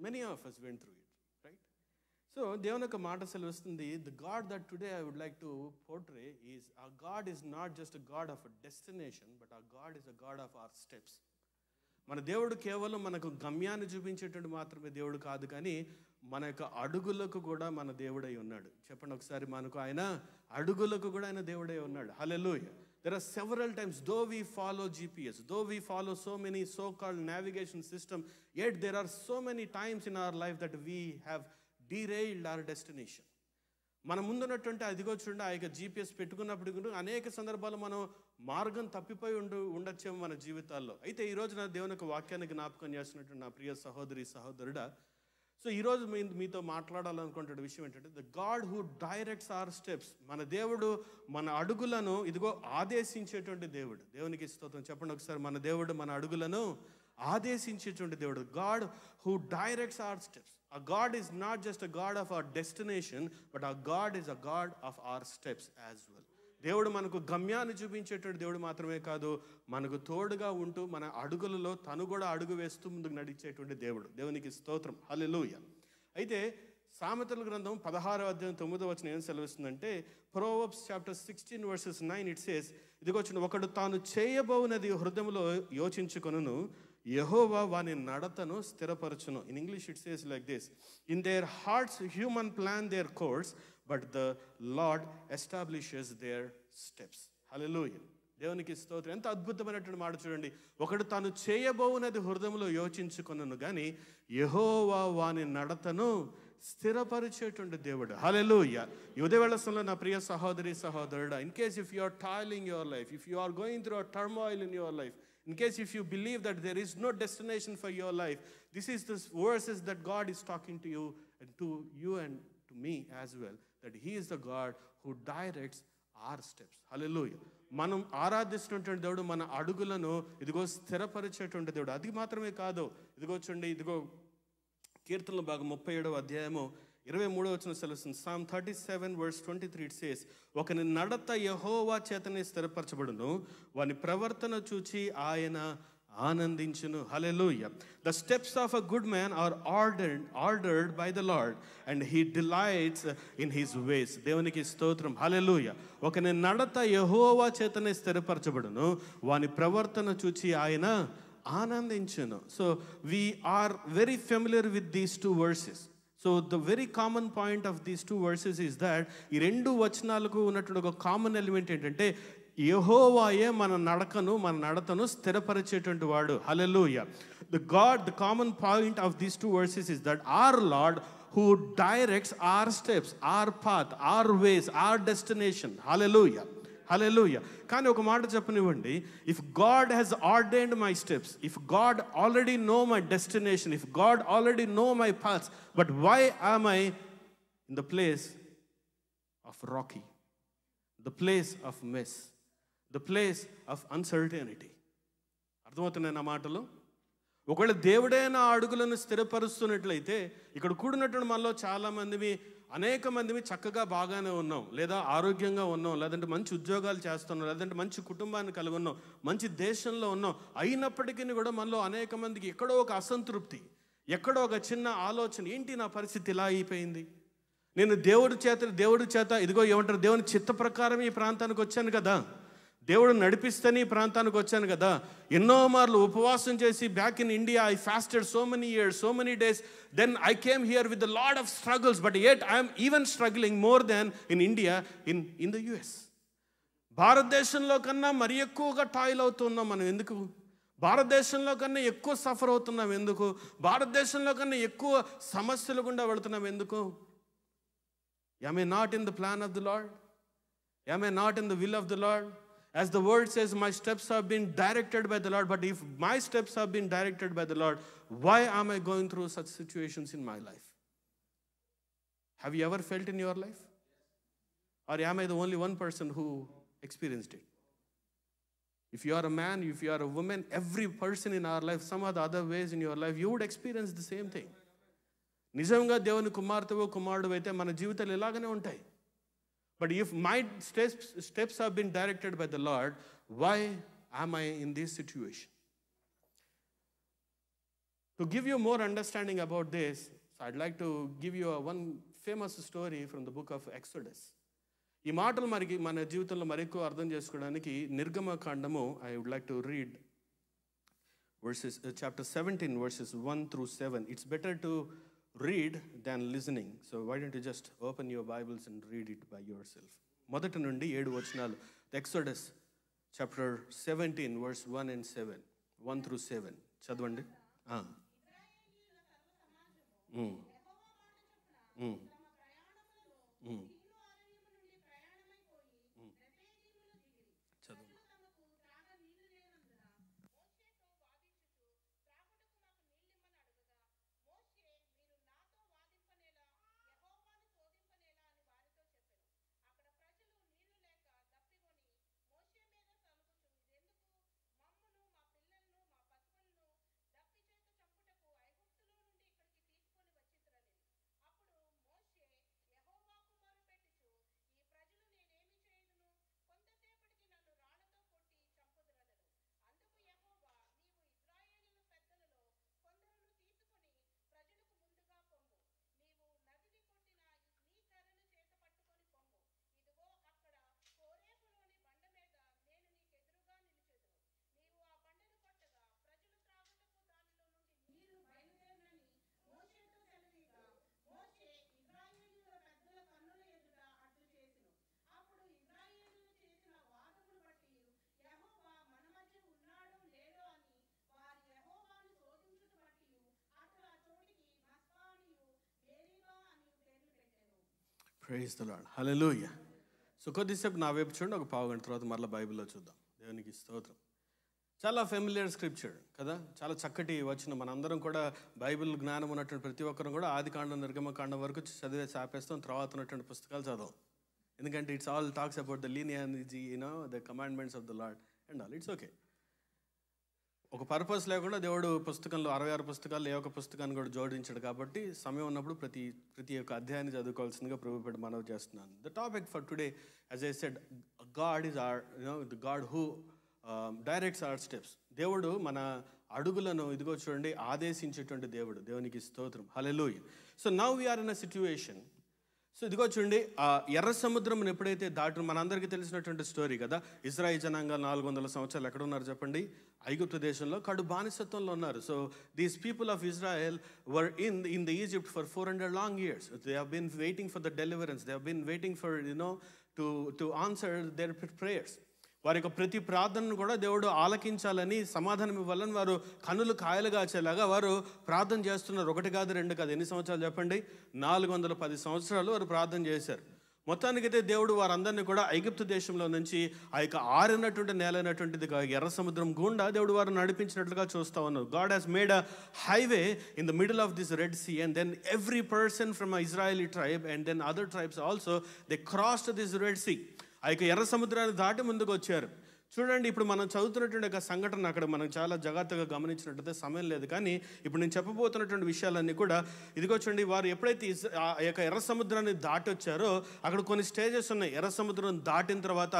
Many of us went through it, right? So దేవుని యొక్క మాట సెలవిస్తుంది, the God that today I would like to portray is, our God is not just a God of a destination, but our God is a God of our steps. మన దేవుడు కేవలం మనకు గమ్యాన్ని చూపించేటువంటి మాత్రమే దేవుడు కాదు, కానీ మన యొక్క అడుగులకు కూడా మన దేవుడై ఉన్నాడు. చెప్పండి ఒకసారి, మనకు ఆయన అడుగులకు కూడా ఆయన దేవుడై ఉన్నాడు. హల్లెలూయా. There are several times, though we follow GPS, though we follow so many so-called navigation system, yet there are so many times in our life that we have derailed our destination. మన ముందున్నటువంటి అదిగో చూడండి, ఆ యొక్క GPS పెట్టుకున్నప్పుడు అనేక సందర్భాలు మనం మార్గం తప్పిపోయి ఉండొచ్చేమో మన జీవితాల్లో. అయితే ఈరోజు నా దేవుని యొక్క వాక్యాన్ని జ్ఞాపకం చేస్తున్నటువంటి నా ప్రియ సహోదరి సహోదరుడా, సో ఈరోజు మీతో మాట్లాడాలనుకుంటున్న విషయం ఏంటంటే, the God who directs our steps. మన దేవుడు మన అడుగులను ఇదిగో ఆదేశించేటువంటి దేవుడు. దేవునికి స్తోత్రం. చెప్పండి ఒకసారి, మన దేవుడు మన అడుగులను ఆదేశించేటువంటి దేవుడు. God who directs our steps. A God is not just a God of our destination, but our God is a God of our steps as well. దేవుడు మనకు గమ్యాన్ని చూపించేటువంటి దేవుడు మాత్రమే కాదు, మనకు తోడుగా ఉంటూ మన అడుగులలో తను కూడా అడుగు వేస్తూ ముందుకు నడిచేటువంటి దేవుడు. దేవునికి స్తోత్రం. హల్లెలూయా. అయితే సామెతల గ్రంథం 16వ అధ్యాయం 9వ వచనం ఏం సెలవిస్తుందంటే, Proverbs chapter 16 verses 9 it says, ఇదిగో చూడండి, ఒకడు తాను చేయబోనది హృదయంలో యోచించుకొనును, యెహోవా వాని నడతను స్థిరపరచును. In English it says like this, in their hearts human plan their course, but the Lord establishes their steps. Hallelujah. దేవునికి స్తోత్రం. ఎంత అద్భుతమైనటువంటి మాట చూడండి. ఒకడు తాను చేయబోనది హృదయంలో యోచించుకొనును, కానీ యెహోవా వాని నడతను స్థిరపరిచేటువంటి దేవుడు. హల్లెలూయా. ఈ ఉదయవేళ సమయంలో నా ప్రియ సహోదరి సహోదరుడా, in case if you are toiling your life, if you are going through a turmoil in your life, in case if you believe that there is no destination for your life, this is the verses that God is talking to you and to me as well, that he is the God who directs our steps. Hallelujah. మనం ఆరాధిస్తున్నటువంటి దేవుడు మన అడుగులను ఇదిగో స్థిరపరిచేటువంటి దేవుడు. అది మాత్రమే కాదు, ఇదిగో చూడండి, ఇదిగో కీర్తనల భాగం 37వ అధ్యాయము 23వ వచనం సెలవుస్తుంది. Psalm 37 verse 23 it says, ఒకని నడత యెహోవా చేతనే స్థిరపరచబడును, వాని ప్రవర్తన చూచి ఆయన ఆనందించును. హల్లెలూయా. The steps of a good man are ordered by the Lord, and he delights in his ways. దేవునికి స్తోత్రం. హల్లెలూయా. ఒకని నడత యెహోవా చేతనే స్థిరపరచబడును, వాని ప్రవర్తన చూచి ఆయన ఆనందించును. So we are very familiar with these two verses. So the very common point of these two verses is that ఈ రెండు వచనాలకు ఉన్నటువంటి ఒక కామన్ ఎలిమెంట్ ఏంటంటే, యెహోవాయే మన నడతను స్థిరపరిచేటువంటి వాడు. హల్లెలూయా. The common point of these two verses is that our Lord who directs our steps, our path, our ways, our destination. Hallelujah. Hallelujah. కానీ ఒక మాట చెప్పనివ్వండి, if God has ordained my steps, if God already know my destination, if God already know my paths, but why am I in the place of rocky, the place of mess, the place of uncertainty? అర్థమవుతున్నాయి నా మాటలు? ఒకవేళ దేవుడే నా అడుగులను స్థిరపరుస్తున్నట్లయితే, ఇక్కడ కూడినటువంటి మనలో చాలామంది అనేక మందిని చక్కగా బాగానే ఉన్నాం, లేదా ఆరోగ్యంగా ఉన్నాం, లేదంటే మంచి ఉద్యోగాలు చేస్తున్నాం, లేదంటే మంచి కుటుంబాన్ని కలిగి ఉన్నాం, మంచి దేశంలో ఉన్నాం. అయినప్పటికీ కూడా మనలో అనేక మందికి ఎక్కడో ఒక అసంతృప్తి, ఎక్కడో ఒక చిన్న ఆలోచన, ఏంటి నా పరిస్థితి ఇలా అయిపోయింది, నేను దేవుడి చేత ఇదిగో ఏమంటారు, దేవుని చిత్త ప్రకారం ఈ ప్రాంతానికి వచ్చాను కదా, దేవుడు నడిపిస్తేనే ఈ ప్రాంతానికి వచ్చాను కదా, ఎన్నో మార్లు ఉపవాసం చేసి back in India I fasted so many years, so many days, then I came here with the lot of struggles, but yet I'm even struggling more than in India, in the US. భారతదేశంలో కన్నా మరి ఎక్కువగా toil అవుతున్నాం మనం. ఎందుకు? భారతదేశంలో కన్నా ఎక్కువ సఫర్ అవుతున్నాం. ఎందుకు? భారతదేశంలో కన్నా ఎక్కువ సమస్యలు గుండా వెళుతున్నాం. ఎందుకు? Am I not in the plan of the Lord? Am I not in the will of the Lord? As the word says, my steps have been directed by the Lord. But if my steps have been directed by the Lord, why am I going through such situations in my life? Have you ever felt in your life? Or am I the only one person who experienced it? If you are a man, if you are a woman, every person in our life, some of the other ways in your life, you would experience the same thing. నిజంగా దేవుని కుమార్తెవో కుమారుడు అయితే మన జీవితాలు ఇలాగనే ఉంటాయి. But if my steps have been directed by the Lord, why am I in this situation? To give you more understanding about this, so I'd like to give you one famous story from the book of Exodus. ఈ మాటలు మన జీవితంలో మరెక్కువ అర్థం చేసుకోవడానికి నిర్గమకాండము I would like to read chapter 17 verses 1 through 7. It's better to read than listening. So why don't you just open your Bibles and read it by yourself. మొదటి నుండి 7 వచనాలు. Exodus chapter 17 verse 1 and 7. 1 through 7. చదవండి. Praise the Lord. Hallelujah. So కొద్దిసేపు నా వైపు చూడండి, ఒక పావు గంట తర్వాత మరలా బైబిల్లో చూద్దాం. దేవునికి స్తోత్రం. చాలా ఫెమిలియర్ స్క్రిప్చర్ కదా, చాలా చక్కటి వచ్చిన మనందరం కూడా బైబిల్ జ్ఞానం ఉన్నటువంటి ప్రతి ఒక్కరం కూడా ఆదికాండం నిర్గమకాండం వరకు చదివేసి ఆపేస్తాం, తర్వాత ఉన్నటువంటి పుస్తకాలు చదవం. ఎందుకంటే it's all talks about the genealogy, the commandments of the Lord and all. It's okay. ఒక పర్పస్ లేకుండా దేవుడు పుస్తకంలో 66 పుస్తకాలు ఏ ఒక్క పుస్తకాన్ని కూడా జోడించాడు. కాబట్టి సమయం ఉన్నప్పుడు ప్రతి ఒక్క అధ్యాయాన్ని చదువుకోవాల్సిందిగా ప్రభుపేట మనవి చేస్తున్నాను. The topic for today, as I said, God is our the God who directs our steps. దేవుడు మన అడుగులను ఇదిగో చూడండి ఆదేశించేటువంటి దేవుడు. దేవునికి స్తోత్రం. Hallelujah. So now we are in a situation. So ఇదిగో చూడండి, ఆ ఎర్ర సముద్రం ఎప్పుడైతే దాటి, మనందరికీ తెలిసినటువంటి స్టోరీ కదా, ఇజ్రాయిల్ జనాంగాలు 400 సంవత్సరాలు ఎక్కడ ఉన్నారు చెప్పండి? ఐగుప్తు దేశంలో కడు బానిసత్వంలో ఉన్నారు. So these people of Israel were in the Egypt for 400 long years. They have been waiting for the deliverance. They have been waiting for to answer their prayers. వారి యొక్క ప్రతి ప్రార్థనను కూడా దేవుడు ఆలకించాలని, సమాధానం ఇవ్వాలని వారు కన్నులు కాయలుగా వచ్చేలాగా వారు ప్రార్థన చేస్తున్నారు. 1 కాదు 2 కాదు, ఎన్ని సంవత్సరాలు చెప్పండి? 410 సంవత్సరాలు వారు ప్రార్థన చేశారు. మొత్తానికైతే దేవుడు వారందరినీ కూడా ఐగుప్తు దేశంలో నుంచి ఆ యొక్క ఆరినటువంటి నేలైనటువంటిది ఎర్ర సముద్రం గుండా దేవుడు వారు నడిపించినట్లుగా చూస్తూ ఉన్నారు. God has made a highway in the middle of this Red Sea, and then every person from Israeli tribe and then other tribes also they crossed this Red Sea. ఆ యొక్క ఎర్ర సముద్రాన్ని దాటి ముందుకు వచ్చారు. చూడండి, ఇప్పుడు మనం చదువుతున్నటువంటి ఒక సంఘటన అక్కడ మనం చాలా జాగ్రత్తగా గమనించినట్లయితే సమయం లేదు, కానీ ఇప్పుడు నేను చెప్పబోతున్నటువంటి విషయాలన్నీ కూడా ఇదిగో చూడండి, వారు ఎప్పుడైతే ఆ యొక్క ఎర్ర సముద్రాన్ని దాటి వచ్చారో అక్కడ కొన్ని స్టేజెస్ ఉన్నాయి. ఎర్ర సముద్రం దాటిన తర్వాత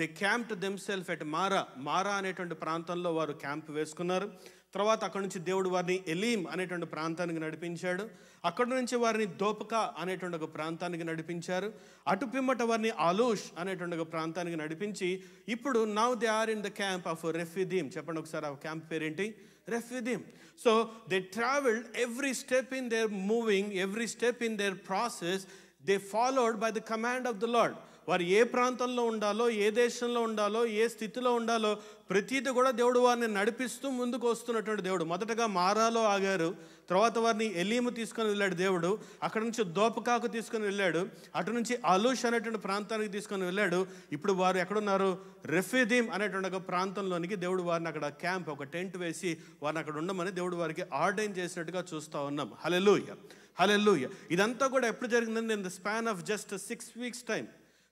దే క్యాంప్డ్ దెమ్సెల్ఫ్ ఎట్ మారా అనేటువంటి ప్రాంతంలో వారు క్యాంప్ వేసుకున్నారు. తర్వాత అక్కడ నుంచి దేవుడు వారిని ఎలీం అనేటువంటి ప్రాంతానికి నడిపించాడు. అక్కడ నుంచి వారిని దోపకా అనేటువంటి ఒక ప్రాంతానికి నడిపించారు. అటు పిమ్మట వారిని ఆలూష్ అనేటువంటి ఒక ప్రాంతానికి నడిపించి ఇప్పుడు now they are in the camp of Rephidim. చెప్పండి ఒకసారి, ఆ క్యాంప్ పేరేంటి? Rephidim. So they travelled every step in their moving, every step in their process they followed by the command of the Lord. వారు ఏ ప్రాంతంలో ఉండాలో, ఏ దేశంలో ఉండాలో, ఏ స్థితిలో ఉండాలో ప్రతీది కూడా దేవుడు వారిని నడిపిస్తూ ముందుకు వస్తున్నటువంటి దేవుడు. మొదటగా మారాలో ఆగారు, తర్వాత వారిని ఎలీము తీసుకొని వెళ్ళాడు దేవుడు, అక్కడ నుంచి దోపకాకు తీసుకొని వెళ్ళాడు, అటు నుంచి ఆలూష్ అనేటువంటి ప్రాంతానికి తీసుకొని వెళ్ళాడు. ఇప్పుడు వారు ఎక్కడున్నారు? రెఫిదీం అనేటువంటి ఒక ప్రాంతంలోనికి దేవుడు వారిని అక్కడ క్యాంప్, ఒక టెంట్ వేసి వారిని అక్కడ ఉండమని దేవుడు వారికి ఆర్డైన్ చేసినట్టుగా చూస్తూ ఉన్నాం. హల్లెలూయా, హల్లెలూయా. ఇదంతా కూడా ఎప్పుడు జరిగిందంటే in the span of just 6 weeks time.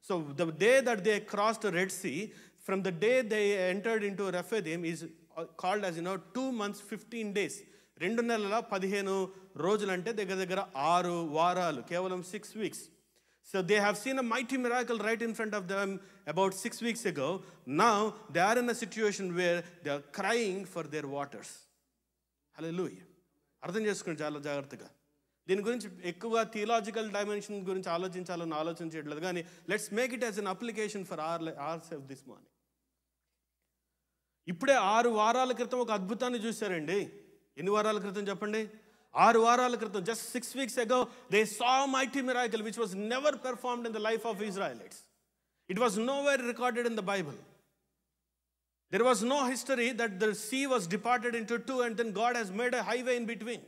So the day that they crossed the Red Sea, from the day they entered into Rephidim is called as 2 months 15 days. 2 నెలల 15 రోజులు అంటే దగ్గర 6 వారాలు, కేవలం 6 weeks. So they have seen a mighty miracle right in front of them about 6 weeks ago. Now they are in a situation where they are crying for their waters. Hallelujah. అర్థం చేసుకుని చాలా జాగ్రత్తగా. దీని గురించి ఎక్కువగా థియలాజికల్ డైమెన్షన్ గురించి ఆలోచించాలని ఆలోచన చేయట్లేదు, కానీ let's make it as an application for our self this morning. ఇప్పుడే 6 వారాల క్రితం ఒక అద్భుతాన్ని చూశారండి. ఎన్ని వారాల క్రితం చెప్పండి? 6 వారాల క్రితం, just 6 weeks ago, they saw a mighty miracle which was never performed in the life of Israelites. It was nowhere recorded in the Bible. There was no history that the sea was divided into two and then God has made a highway in between.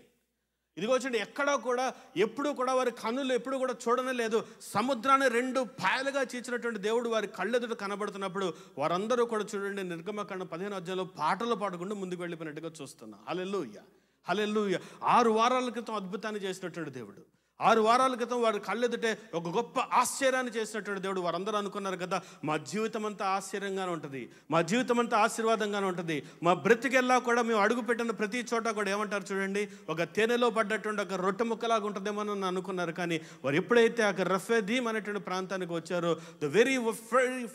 ఇదిగో చూడండి, ఎక్కడా కూడా ఎప్పుడు కూడా వారి కన్నులు ఎప్పుడు కూడా చూడనే లేదు. సముద్రాన్ని 2 పాయలుగా చీల్చినటువంటి దేవుడు వారి కళ్ళెదుట కనబడుతున్నప్పుడు వారందరూ కూడా చూడండి, నిర్గమకాండం 15వ అధ్యాయంలో పాటలు పాడుకుంటూ ముందుకు వెళ్ళిపోయినట్టుగా చూస్తున్నాం. హల్లెలూయా, హల్లెలూయా. 6 వారాల క్రితం అద్భుతాన్ని చేసినటువంటి దేవుడు, 6 వారాల క్రితం వారి కళ్ళెదుటే ఒక గొప్ప ఆశ్చర్యాన్ని చేసినటువంటి దేవుడు. వారందరూ అనుకున్నారు కదా, మా జీవితం అంతా ఆశ్చర్యంగానే ఉంటుంది, మా జీవితం అంతా ఆశీర్వాదంగానే ఉంటుంది, మా బ్రతికెల్లా కూడా మేము అడుగుపెట్టిన ప్రతి చోట కూడా ఏమంటారు చూడండి, ఒక తేనెలో పడ్డటువంటి ఒక రొట్టె ముక్కలాగా ఉంటుందేమో అని అనుకున్నారు. కానీ వారు ఎప్పుడైతే అక్కడ రఫేదీమ్ అనేటువంటి ప్రాంతానికి వచ్చారో, the very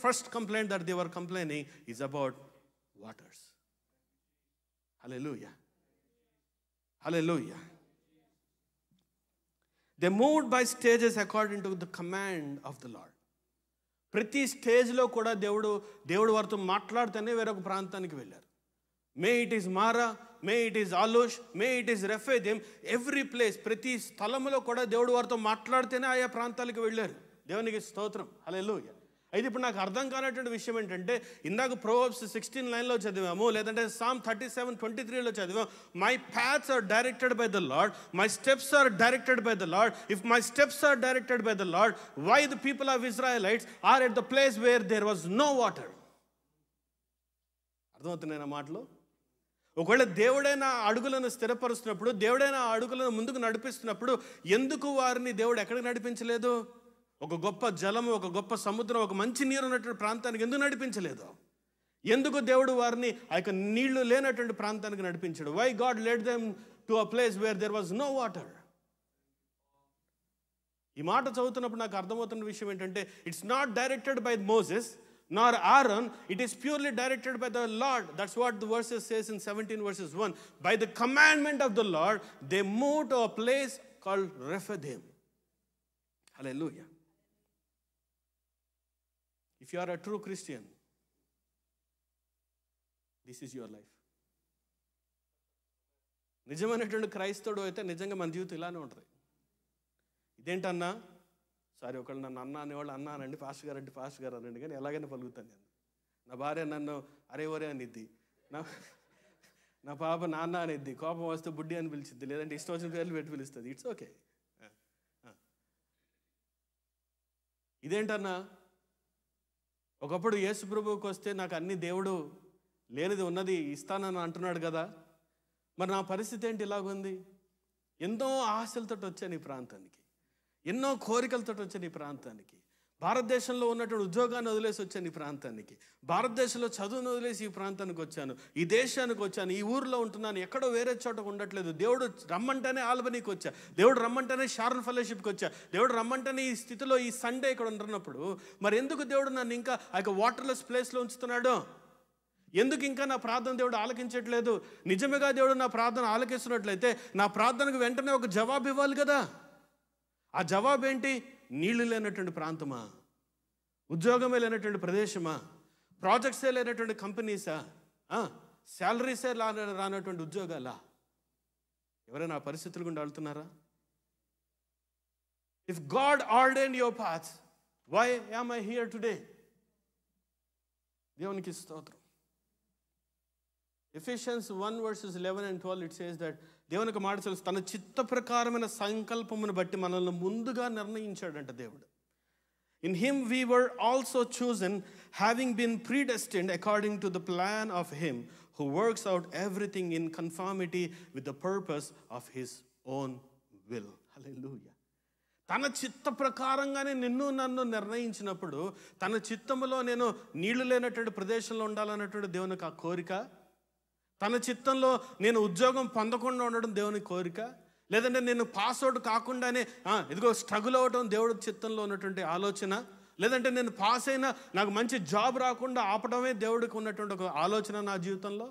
first complaint that they were complaining is about waters. Hallelujah, hallelujah. They moved by stages according to the command of the Lord. ప్రతి స్టేజ్లో కూడా దేవుడు వారితో మాట్లాడితేనే వేరొక ప్రాంతానికి వెళ్ళారు. May it is Marah, may it is Alush, may it is Rephidim, every place, ప్రతి స్థలంలో కూడా దేవుడు వారితో మాట్లాడితేనే ఆయా ప్రాంతాలకు వెళ్ళారు. దేవునికి స్తోత్రం, హల్లెలూయా. అయితే ఇప్పుడు నాకు అర్థం కానటువంటి విషయం ఏంటంటే, ఇందాక ప్రోవర్బ్స్ 16:9లో చదివాము, లేదంటే సామ్ 37:23లో చదివాము. My paths are directed by the Lord, my steps are directed by the Lord. If my steps are directed by the Lord, why the people of Israelites are at the place where there was no water? అర్థమవుతున్నాయి నా మాటలు? ఒకవేళ దేవుడైనా అడుగులను స్థిరపరుస్తున్నప్పుడు, దేవుడైనా అడుగులను ముందుకు నడిపిస్తున్నప్పుడు, ఎందుకు వారిని దేవుడు ఎక్కడికి నడిపించలేదు? ఒక గొప్ప జలము, ఒక గొప్ప సముద్రం, ఒక మంచి నీరు ఉన్నటువంటి ప్రాంతానికి ఎందుకు నడిపించలేదు? ఎందుకు దేవుడు వారిని ఆ యొక్క నీళ్లు లేనటువంటి ప్రాంతానికి నడిపించాడు? Why God led them to a place where there was no water? ఈ మాట చదువుతున్నప్పుడు నాకు అర్థమవుతున్న విషయం ఏంటంటే, it's not directed by Moses nor Aaron, it is purely directed by the Lord. That's what the verses says in 17 verses 1. By the commandment of the Lord, they moved to a place called Rephidim. Hallelujah. If you are a true Christian, this is your life. నిజమైనటువంటి క్రైస్తవుడు అయితే నిజంగా మన జీవితం ఇలానే ఉంటుంది. ఇదేంటన్నా, sorry ఒకళ్ళు నన్ను అన్న అనేవాళ్ళు అన్న అనండి, పాస్టర్ గారు అంటే పాస్టర్ గారు అనండి, కానీ ఎలాగైనా పలుకుతాను నేను. నా భార్య నన్ను అరే ఒరే అనిద్ది, నా పాప నాన్న అనిద్ది, కోపం వస్తే బుడ్డి అని పిలిచిద్ది, లేదంటే ఇష్టం వచ్చిన పేర్లు పెట్టి పిలుస్తుంది. It's okay. ఇదేంటన్నా, ఒకప్పుడు యేసు ప్రభువుకి వస్తే నాకు అన్ని దేవుడు లేనిది ఉన్నది ఇస్తానని అంటున్నాడు కదా, మరి నా పరిస్థితి ఏంటి ఇలాగుంది? ఎన్నో ఆశలతో వచ్చాను ఈ ప్రాంతానికి, ఎన్నో కోరికలతో వచ్చాను ఈ ప్రాంతానికి, భారతదేశంలో ఉన్నటువంటి ఉద్యోగాన్ని వదిలేసి వచ్చాను ఈ ప్రాంతానికి, భారతదేశంలో చదువును వదిలేసి ఈ ప్రాంతానికి వచ్చాను, ఈ దేశానికి వచ్చాను, ఈ ఊర్లో ఉంటున్నాను, ఎక్కడో వేరే చోట ఉండట్లేదు. దేవుడు రమ్మంటేనే ఆల్బనీకి వచ్చా, దేవుడు రమ్మంటేనే షారోన్ ఫెలోషిప్కి వచ్చా, దేవుడు రమ్మంటేనే ఈ స్థితిలో ఈ సండే ఇక్కడ ఉంటున్నప్పుడు, మరి ఎందుకు దేవుడు నన్ను ఇంకా ఆ యొక్క వాటర్లెస్ ప్లేస్లో ఉంచుతున్నాడు? ఎందుకు ఇంకా నా ప్రార్థన దేవుడు ఆలకించట్లేదు? నిజమేగా దేవుడు నా ప్రార్థన ఆలకిస్తున్నట్లయితే నా ప్రార్థనకు వెంటనే ఒక జవాబు ఇవ్వాలి కదా. ఆ జవాబు ఏంటి? నీళ్లు లేనటువంటి ప్రాంతమా, ఉద్యోగమే లేనటువంటి ప్రదేశమా, ప్రాజెక్ట్సే లేనటువంటి కంపెనీసా, శాలరీసే రానటువంటి ఉద్యోగాలా? ఎవరైనా ఆ పరిస్థితులు గుండా వెళ్తున్నారా? If God ordained your path, why am I here today? దేవునికి స్తోత్రం. Ephesians 1 verses 11 and 12 it says that దేవునికి మాట తెలుసు, తన చిత్త ప్రకారమైన సంకల్పమును బట్టి మనల్ని ముందుగా నిర్ణయించాడంట దేవుడు. In him we were also chosen, having been predestined according to the plan of him who works out everything in conformity with the purpose of his own will. Hallelujah. తన చిత్త ప్రకారంగానే నిన్ను నన్ను నిర్ణయించినప్పుడు, తన చిత్తములో నేను నీళ్లు లేనటువంటి ప్రదేశంలో ఉండాలన్నటువంటి దేవునికి ఆ కోరిక, తన చిత్తంలో నేను ఉద్యోగం పొందకుండా ఉండడం దేవుని కోరిక, లేదంటే నేను పాస్అవుట్ కాకుండానే ఇదిగో స్ట్రగుల్ అవ్వడం దేవుడి చిత్తంలో ఉన్నటువంటి ఆలోచన, లేదంటే నేను పాస్ అయినా నాకు మంచి జాబ్ రాకుండా ఆపడమే దేవుడికి ఉన్నటువంటి ఒక ఆలోచన నా జీవితంలో,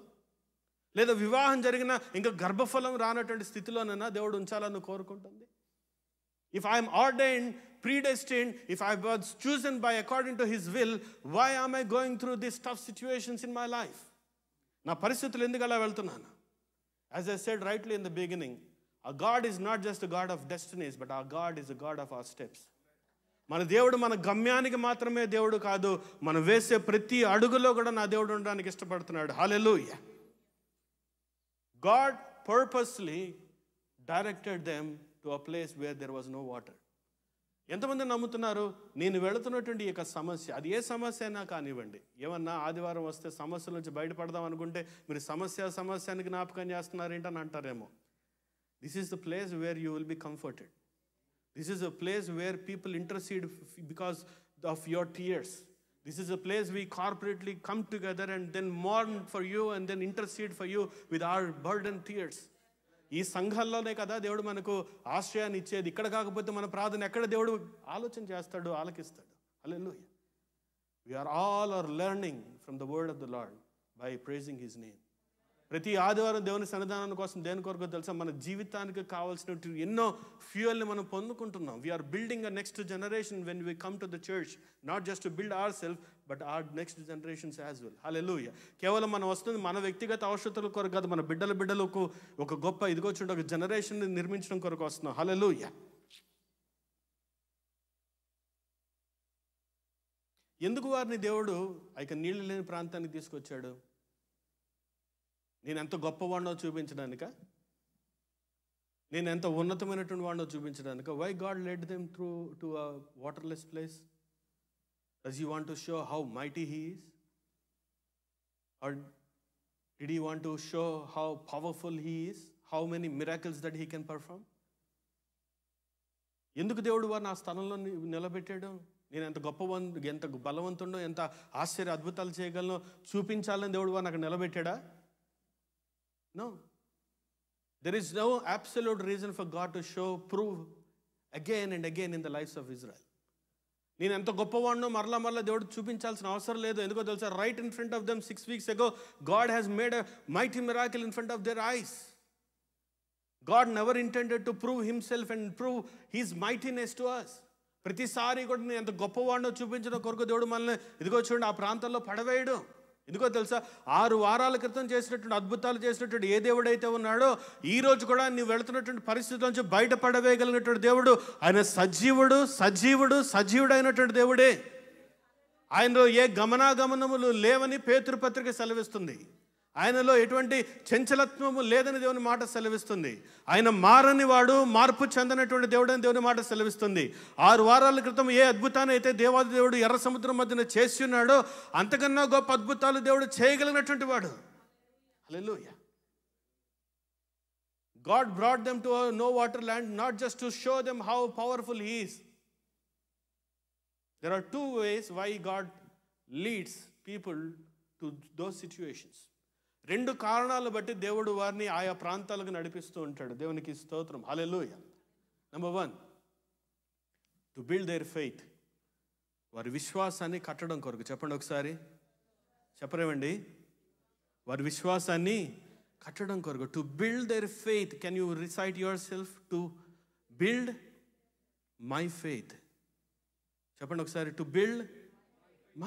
లేదా వివాహం జరిగినా ఇంకా గర్భఫలం రానటువంటి స్థితిలోనైనా దేవుడు ఉంచాలని కోరుకుంటుంది. If I am ordained, predestined, if I was chosen by according to His will, why am I going through these tough situations in my life? నా పరిస్థితులు ఎందుకు అలా వెళ్తున్నాను? As I said rightly in the beginning, our God is not just a God of destinies, but our God is a God of our steps. మన దేవుడు మన గమ్యానికి మాత్రమే దేవుడు కాదు, మనం వేసే ప్రతి అడుగులో కూడా నా దేవుడు ఉండడానికి ఇష్టపడుతున్నాడు. హల్లెలూయా. God purposely directed them to a place where there was no water. ఎంతమంది నమ్ముతున్నారు నేను వెళుతున్నటువంటి ఈ యొక్క సమస్య, అది ఏ సమస్య అయినా కానివ్వండి, ఏమన్నా ఆదివారం వస్తే సమస్యల నుంచి బయటపడదాం అనుకుంటే మీరు సమస్యని జ్ఞాపకం చేస్తున్నారు ఏంటని అంటారేమో. This is the place where you will be comforted. This is a place where people intercede because of your tears. This is a place we corporately come together and then mourn for you and then intercede for you with our burdened tears. ఈ సంఘాల్లోనే కదా దేవుడు మనకు ఆశ్రయాన్ని ఇచ్చేది. ఇక్కడ కాకపోతే మన ప్రార్థన ఎక్కడ దేవుడు ఆలోచన చేస్తాడు, ఆలకిస్తాడు. హల్లెలూయా. We all are learning from the word of the Lord by praising His name. ప్రతి ఆదివారం దేవుని సన్నిధానం కోసం దేని కొరకు తెలుసా, మన జీవితానికి కావాల్సినట్టు ఎన్నో ఫ్యూయల్ని మనం పొందుకుంటున్నాం. We are building a next generation when we come to the church, not just to build our self but our next generations as well. Hallelujah. కేవలం మనం వస్తుంది మన వ్యక్తిగత అవసరతల కొరకు కాదు, మన బిడ్డలకు ఒక గొప్ప ఇదిగో చూడండి ఒక జనరేషన్ నిర్మించడం కొరకు వస్తున్నాం. హల్లెలూయా. ఎందుకు వారిని దేవుడు ఇక నీళ్లు లేని ప్రాంతానికి తీసుకొచ్చాడు? నేను ఎంత గొప్పవాడినో చూపించడానిక, నేను ఎంత ఉన్నతమైనటువంటి వాడినో చూపించడానిక? Why God led them through to a waterless place? Does he want to show how mighty he is, or did he want to show how powerful he is, how many miracles that he can perform? ఎందుకు దేవుడు వారిని ఆ స్థలంలో నిలబెట్టాడు? నేను ఎంత గొప్పవాడు, ఎంత బలవంతుండో, ఎంత ఆశ్చర్య అద్భుతాలు చేయగలనో చూపించాలని దేవుడు వారిని అక్కడ నిలబెట్టాడా? No. There is no absolute reason for God to prove again and again in the lives of Israel. నేను ఎంత గొప్పవాడినో మరలా దేవుడు చూపించాల్సిన అవసరం లేదు. ఎందుకో తెలుసా? Right in front of them 6 weeks ago, God has made a mighty miracle in front of their eyes. God never intended to prove Himself and prove His mightiness to us. ప్రతిసారి కూడా నేను ఎంత గొప్పవాడినో చూపించడం కొరకు దేవుడు మనల్ని ఇదిగో చూడండి ఆ ప్రాంతాల్లో పడవేయడు. ఎందుకో తెలుసా? 6 వారాల క్రితం చేసినటువంటి అద్భుతాలు చేసినటువంటి ఏ దేవుడైతే ఉన్నాడో ఈ రోజు కూడా నువ్వు వెళుతున్నటువంటి పరిస్థితుల నుంచి బయటపడవేయగలిగినటువంటి దేవుడు. ఆయన సజీవుడైనటువంటి దేవుడే. ఆయనలో ఏ గమనాగమనములు లేవని పేతురు పత్రిక సెలవిస్తుంది. ఆయనలో ఎటువంటి చంచలత్వము లేదని దేవుని మాట సెలవిస్తుంది. ఆయన మారని వాడు, మార్పు చెందనటువంటి దేవుడు అని దేవుని మాట సెలవిస్తుంది. 6 వారాల క్రితం ఏ అద్భుతాన్ని అయితే దేవాది దేవుడు ఎర్ర సముద్రం మధ్యన చేసి ఉన్నాడో అంతకన్నా గొప్ప అద్భుతాలు దేవుడు చేయగలిగినటువంటి వాడు. హల్లెలూయా. God brought them to a no water land not just to show them how powerful He is. There are 2 ways why God leads people to those situations. 2 కారణాలు బట్టి దేవుడు వారిని ఆయా ప్రాంతాలకు నడిపిస్తూ ఉంటాడు. దేవునికి స్తోత్రం. హల్లెలూయా. Number 1, to build their faith. వారి విశ్వాసాన్ని కట్టడం కొరకు. చెప్పండి ఒకసారి, చెప్పరేమండి? వారి విశ్వాసాన్ని కట్టడం కొరకు. To build their faith. Can you recite yourself? To build my faith. చెప్పండి ఒకసారి, to build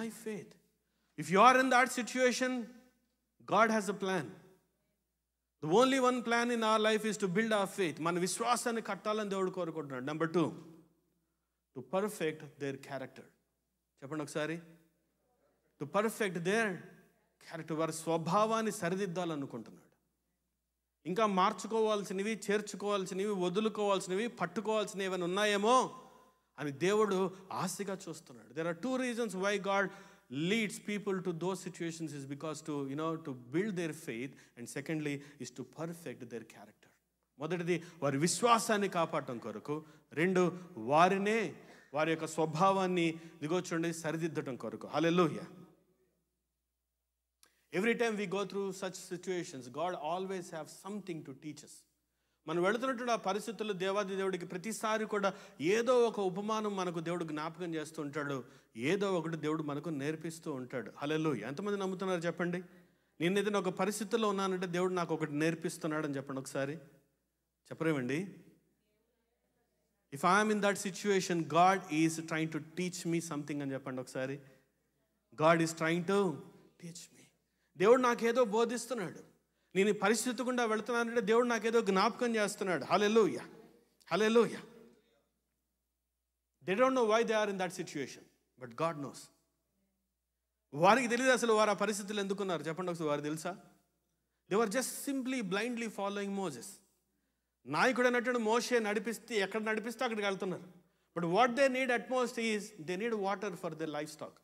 my faith. If you are in that situation, God has a plan. The only one plan in our life is to build our faith. మన విశ్వాసాన్ని కట్టాలని దేవుడు కోరుకుంటున్నాడు. Number 2, to perfect their character. చెప్పండి ఒకసారి, to perfect their character. వారి స్వభావాన్ని సరిదిద్దాలనుకుంటున్నాడు. ఇంకా మార్చుకోవాల్సినవి, చేర్చుకోవాల్సినవి, వదులుకోవాల్సినవి, పట్టుకోవాల్సినవి ఏమైనా ఉన్నాయేమో అని దేవుడు ఆశగా చూస్తున్నాడు. There are 2 reasons why God leads people to those situations is because to build their faith, and secondly is to perfect their character. మొదటిది వారి విశ్వాసాన్ని కాపాడటం కొరకు, 2 వారి యొక్క స్వభావాన్ని దిగొచ్చుండి సరిదిద్దటం కొరకు. హల్లెలూయా. Every time we go through such situations, God always have something to teach us. మనం వెళుతున్నటువంటి ఆ పరిస్థితుల్లో దేవాది దేవుడికి ప్రతిసారి కూడా ఏదో ఒక ఉపమానం మనకు దేవుడు జ్ఞాపకం చేస్తూ ఉంటాడు. ఏదో ఒకటి దేవుడు మనకు నేర్పిస్తూ ఉంటాడు. హల్లెలూయా. ఎంతమంది నమ్ముతున్నారు చెప్పండి? నేను ఏదైనా ఒక పరిస్థితుల్లో ఉన్నానంటే దేవుడు నాకు ఒకటి నేర్పిస్తున్నాడు అని చెప్పండి ఒకసారి. చెప్పరేమండి? If I'm in that situation, God is trying to teach me something అని చెప్పండి ఒకసారి. God is trying to teach me. దేవుడు నాకేదో బోధిస్తున్నాడు. నేను ఈ పరిస్థితి గుండా వెళుతున్నానంటే దేవుడు నాకేదో జ్ఞాపకం చేస్తున్నాడు. Hallelujah, hallelujah. They don't know why they are in that situation, but God knows. వారికి తెలియదు అసలు వారు ఆ పరిస్థితులు ఎందుకున్నారు. చెప్పండి ఒకసారి. వారు తెలుసా? They were just simply blindly following Moses. నాయకుడు అన్నట్టు మోషే నడిపిస్తే ఎక్కడ నడిపిస్తే అక్కడికి వెళ్తున్నారు. But what they need at most is they need water for the life stock.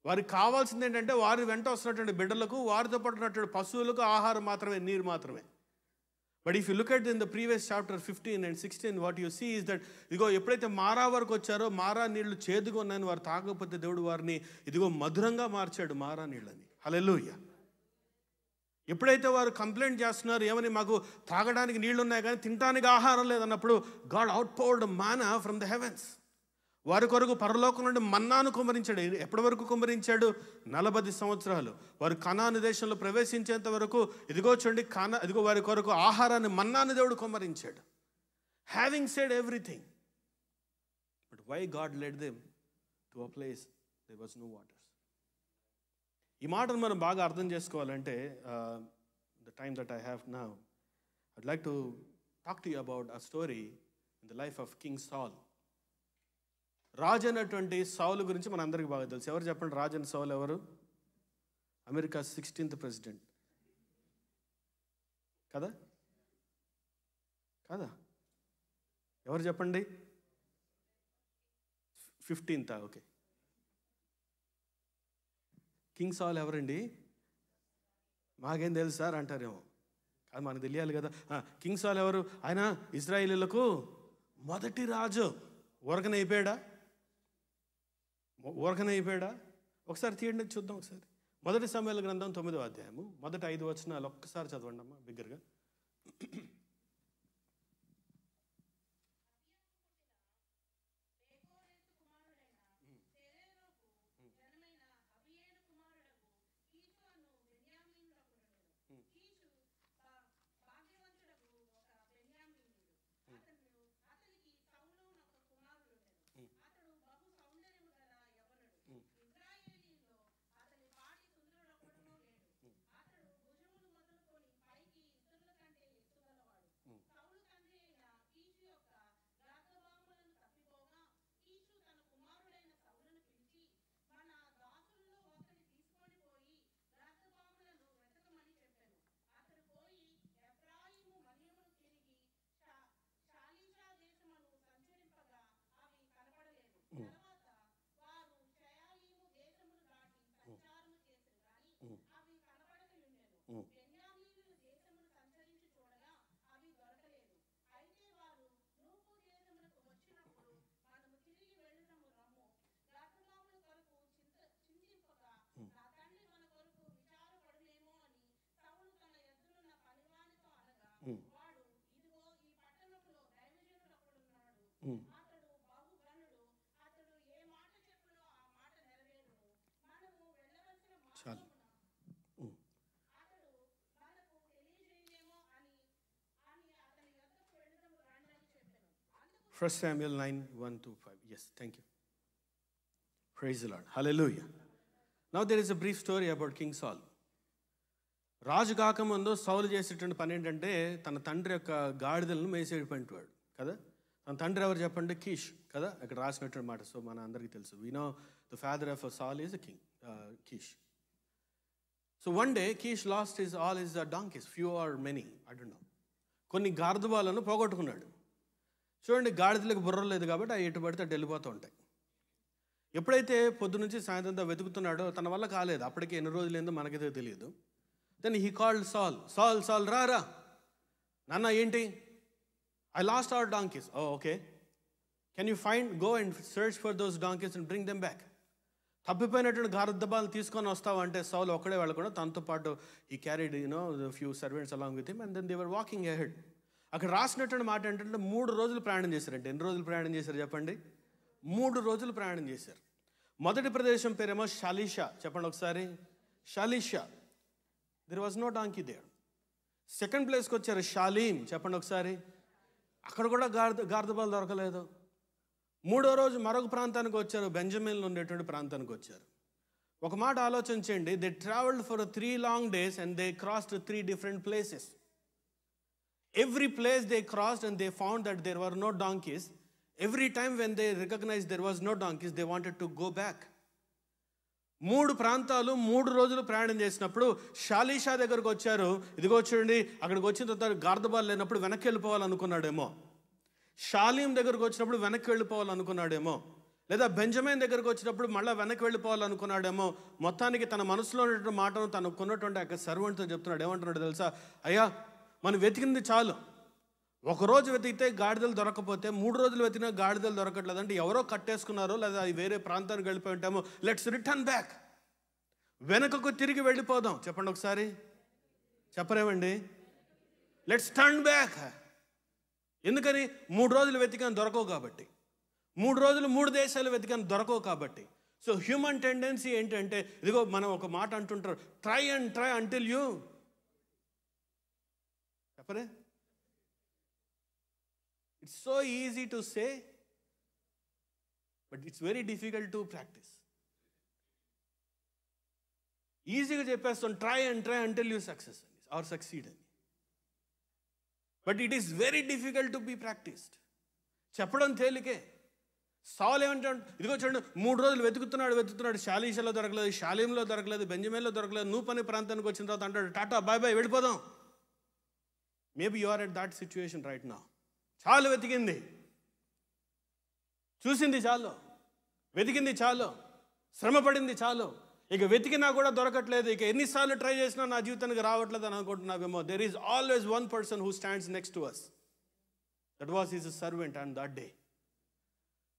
వారికి కావాల్సింది ఏంటంటే వారి వెంట వస్తున్నటువంటి బిడ్డలకు, వారితో పాటు ఉన్నటువంటి పశువులకు ఆహారం మాత్రమే, నీరు మాత్రమే. But if you look at in the previous chapter 15 and 16, what you see is that ఇదిగో ఎప్పుడైతే మారా వరకు వచ్చారో మారా నీళ్లు చేదుగా ఉన్నాయని వారు తాగకపోతే దేవుడు వారిని ఇదిగో మధురంగా మార్చాడు మారా నీళ్ళని. హల్లెలూయా. ఎప్పుడైతే వారు కంప్లైంట్ చేస్తున్నారు ఏమని, మాకు తాగడానికి నీళ్లు ఉన్నాయి కానీ తినడానికి ఆహారం లేదన్నప్పుడు, God out poured manna from the heavens. వారి కొరకు పరలోకం నుండి మన్నాను కుమ్మరించాడు. ఎప్పటి వరకు కుమ్మరించాడు? 40 సంవత్సరాలు. వారు కనాను దేశంలో ప్రవేశించేంత వరకు ఇదిగో చూడండి ఇదిగో వారి కొరకు ఆహారాన్ని, మన్నాను దేవుడు కుమ్మరించాడు. Having said everything, but why God led them to a place there was no waters. ఈ మాటను మనం బాగా అర్థం చేసుకోవాలంటే, the time that I have now, I'd like to talk to you about a story in the life of King Saul. రాజు అయినటువంటి సౌలు గురించి మన అందరికీ బాగా తెలుసు. ఎవరు చెప్పండి? రాజు అయిన సౌలు ఎవరు? అమెరికా 16th ప్రెసిడెంట్ కదా? కదా? ఎవరు చెప్పండి? 15th. ఓకే. కింగ్ సాల్ ఎవరండి? మాకేం తెలుసు సార్ అంటారేమో. అది మనకు తెలియాలి కదా. కింగ్ సాల్ ఎవరు? ఆయన ఇజ్రాయేలీలకు మొదటి రాజు. ఊరకనైపోయాడా? ఒకసారి తీయండి చూద్దాం ఒకసారి. 1 సమూయేలు గ్రంథం 9వ అధ్యాయము మొదటి 5 వచనాలు ఒక్కసారి చదవండి అమ్మా బిగ్గరగా. చాలు. 1 Samuel 9:1-5. Yes, thank you. Praise the Lord. Hallelujah. Now there is a brief story about King Saul. రాజు కాకముందు సౌలు చేసేటువంటి పని ఏంటంటే తన తండ్రి యొక్క గాడిదలను మేసేటువంటి కదా. తన తండ్రి ఎవరు చెప్పండి? కీష్ కదా, అక్కడ రాసినటువంటి మాట. సో మన అందరికీ తెలుసు. We know the father of Saul is King Kish. So one day Kish lost all his donkeys, few or many, I don't know. కొన్ని గాడిదలను పోగొట్టుకున్నాడు. చూడండి, గాడిదలకు బుర్ర లేదు కాబట్టి అవి ఎటు పడితే అటు వెళ్ళిపోతూ ఉంటాయి. ఎప్పుడైతే పొద్దు నుంచి సాయంత్రంతో వెతుకుతున్నాడో తన వల్ల కాలేదు. అప్పటికి ఎన్ని రోజులు ఏందో మనకైతే తెలియదు. దెన్ హీ కాల్డ్ సాల్. సాల్ రా నాన్న, ఏంటి? I lost our donkeys. Oh okay, can you go and search for those donkeys and bring them back. తప్పిపోయినటువంటి గాడిదలను తీసుకొని వస్తావంటే సౌల్ ఒక్కడే వెళ్ళకుండా తనతో పాటు ఈ carried few servants along with him and then they were walking ahead. అక్కడ రాసినటువంటి మాట ఏంటంటే 3 రోజులు ప్రయాణం చేశారంటే. ఎన్ని రోజులు ప్రయాణం చేశారు చెప్పండి? 3 రోజులు ప్రయాణం చేశారు. మొదటి ప్రదేశం పేరేమో షాలిషా. చెప్పండి ఒకసారి. Shalisha. There was no donkey there. Second ప్లేస్కి వచ్చారు షాలీం, చెప్పండి ఒకసారి, అక్కడ కూడా గార్దబాల్ దొరకలేదు. మూడో రోజు మరొక ప్రాంతానికి వచ్చారు, బెంజమిన్లో ఉండేటువంటి ప్రాంతానికి వచ్చారు. ఒక మాట ఆలోచించండి, they travelled for 3 long days and they crossed 3 different places. Every place they crossed and they found that there were no donkeys. Every time when they recognized there was no donkeys, they wanted to go back. 3 ప్రాంతాలు 3 రోజులు ప్రయాణం చేసినప్పుడు షాలీషా దగ్గరకు వచ్చారు. ఇదిగో చూడండి, అక్కడికి వచ్చిన తర్వాత గార్దబాల్ లేనప్పుడు వెనక్కి వెళ్ళిపోవాలనుకున్నాడేమో, షాలీం దగ్గరకు వచ్చినప్పుడు వెనక్కి వెళ్ళిపోవాలనుకున్నాడేమో, లేదా బెంజమిన్ దగ్గరకు వచ్చినప్పుడు మళ్ళీ వెనక్కి వెళ్ళిపోవాలనుకున్నాడేమో. మొత్తానికి తన మనసులో ఉన్నటువంటి మాటను తనకు కొన్నటువంటి ఆ సర్వెంట్తో చెప్తున్నాడు. ఏమంటున్నాడు తెలుసా? అయ్యా, మనం వెతికింది చాలు. ఒకరోజు వెతికితే గాడిదలు దొరకపోతే 3 రోజులు వెతికినా గాడిదలు దొరకట్లేదు అంటే ఎవరో కట్టేసుకున్నారో, లేదా అది వేరే ప్రాంతానికి వెళ్ళిపోయి ఉంటామో. లెట్స్ రిటర్న్ బ్యాక్, వెనకకు తిరిగి వెళ్ళిపోదాం. చెప్పండి ఒకసారి, చెప్పరేమండి? Let's turn back. ఎందుకని? 3 రోజులు వెతికాను దొరకవు కాబట్టి, 3 రోజులు 3 దేశాలు వెతికాను దొరకవు కాబట్టి. సో హ్యూమన్ టెండెన్సీ ఏంటంటే, ఇదిగో మనం ఒక మాట అంటుంటారు, try and try until you, చెప్పరే? It's so easy to say but it's very difficult to practise. ఈజీగా చెప్పేస్తాం try and try until you success or succeed అని, but it is very difficult to be practised. చెప్పడం తేలికే. సౌలు ఏమంటాడు? ఇదిగో చూడండి, 3 రోజులు వెతుకుతున్నాడు, షాలీషాలో దొరకలేదు, షాలీంలో దొరకలేదు, బెంజమిన్లో దొరకలేదు. నువ్వు పని ప్రాంతానికి వచ్చిన తర్వాత అంటాడు, టాటా బాయ్ బాయ్, వెళ్ళిపోదాం. Maybe you are at that situation right now. చాలు, వెతికింది, చూసింది చాలు, వెతికింది చాలు, శ్రమపడింది చాలు, ఇక వెతికినా కూడా దొరకట్లేదు, ఇక ఎన్నిసార్లు ట్రై చేసినా నా జీవితానికి రావట్లేదు అని అనుకుంటున్నావేమో. There is always one person who stands next to us. That was his servant on that day.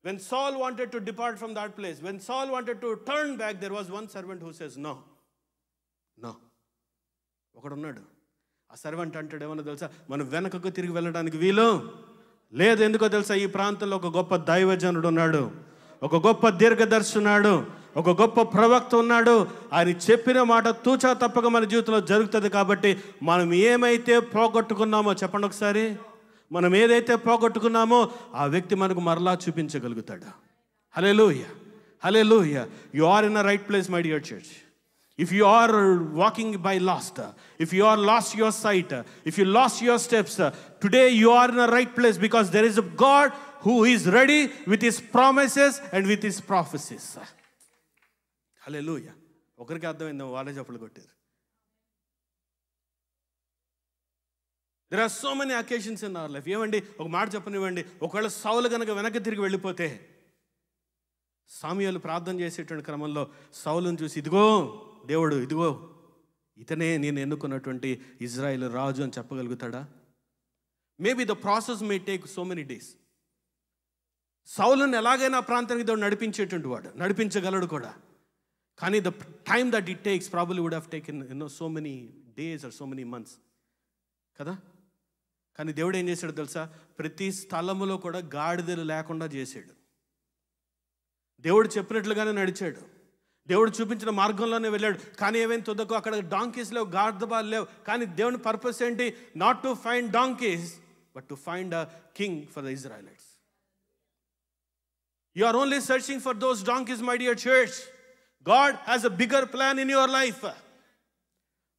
When Saul wanted to depart from that place, when Saul wanted to turn back, there was one servant who says, no. ఒకడున్నాడు, ఆ servant అంటాడు, ఏమన్నా తెలుసా? మనం వెనకకు తిరిగి వెళ్ళడానికి వీలు లేదు. ఎందుకో తెలుసా? ఈ ప్రాంతంలో ఒక గొప్ప దైవజనుడు ఉన్నాడు, ఒక గొప్ప దీర్ఘదర్శి ఉన్నాడు, ఒక గొప్ప ప్రవక్త ఉన్నాడు. ఆయన చెప్పిన మాట తూచా తప్పక మన జీవితంలో జరుగుతుంది. కాబట్టి మనం ఏమైతే పోగొట్టుకున్నామో, చెప్పండి ఒకసారి, మనం ఏదైతే పోగొట్టుకున్నామో ఆ వ్యక్తి మనకు మరలా చూపించగలుగుతాడు. Hallelujah, hallelujah. You are in a right place my dear church. If you are walking by lost, if you are lost your sight, if you lost your steps, today you are in a right place because there is a God who is ready with his promises and with his prophecies. Hallelujah. ఒకరికి అర్థమైందా? వాళ్ళే చెప్పులు కొట్టారు. There are so many occasions in our life. ఏమండి, ఒక మాట చెప్పనివ్వండి, ఒకవేళ సౌలు కనుక వెనక్కి తిరిగి వెళ్ళిపోతే, సాముయేలు ప్రార్థన చేసేటువంటి క్రమంలో సౌలును చూసి, ఇదిగో దేవుడు, ఇదిగో ఇతనే నేను ఎన్నుకున్నటువంటి ఇజ్రాయేల్ రాజు అని చెప్పగలుగుతాడా? Maybe the process may take so many days. సౌలుని ఎలాగైనా ప్రాంతానికి దేవుడు నడిపించేటువంటి వాడు, నడిపించగలడు కూడా. కానీ the time that it takes probably would have taken so many days or so many months కదా. కానీ దేవుడు ఏం చేశాడు తెలుసా? ప్రతి స్థలములో కూడా గాడిదలు లేకుండా చేశాడు. దేవుడు చెప్పినట్లుగానే నడిచాడు, దేవుడు చూపించిన మార్గంలోనే వెళ్ళాడు. కానీ ఏమైనా తుదకు అక్కడ డాంకీస్ లేవు, గార్దబాల్ లేవు. కానీ దేవుని పర్పస్ ఏంటి? Not to find donkeys but to find a king for the Israelites. You are only searching for those donkeys my dear church. God has a bigger plan in your life.